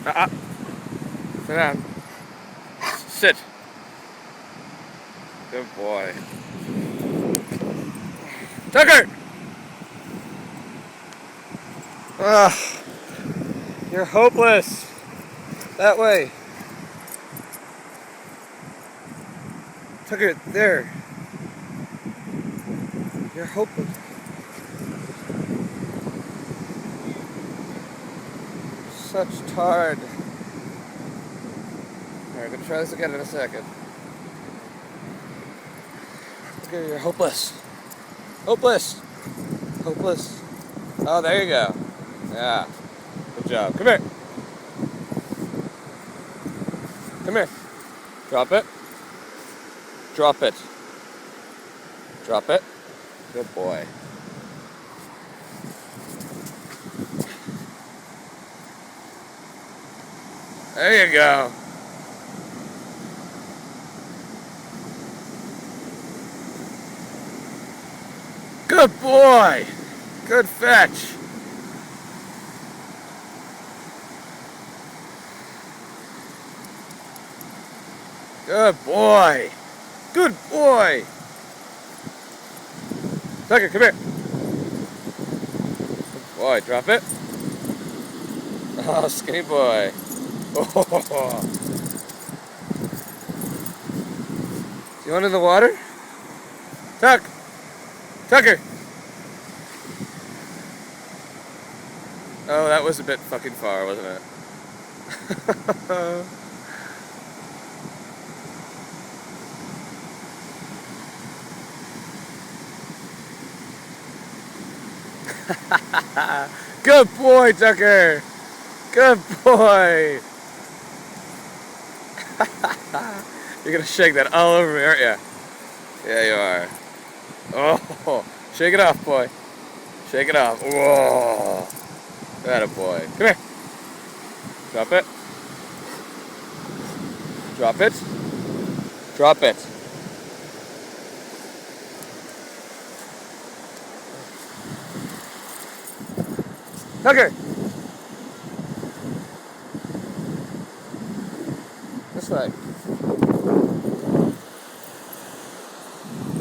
Uh-uh. Sit down. Sit. Good boy. Tucker! Ugh. You're hopeless. That way. Tucker, there. You're hopeless. Such tard. Alright, I'm gonna try this again in a second. Tucker, you're hopeless. Hopeless. Hopeless. Oh, there you go. Yeah. Good job. Come here. Come here. Drop it. Drop it. Drop it. Good boy. There you go. Good boy. Good fetch. Good boy. Good boy. Tucker, come here. Good boy, drop it. Oh, skinny boy. Oh. Do you want in the water? Tuck. Tucker. Oh, that was a bit fucking far, wasn't it? Good boy, Tucker. Good boy. You're gonna shake that all over me, aren't you? Yeah, you are. Oh, shake it off, boy. Shake it off. Whoa. That a boy. Come here. Drop it. Drop it. Drop it. Tucker. This way.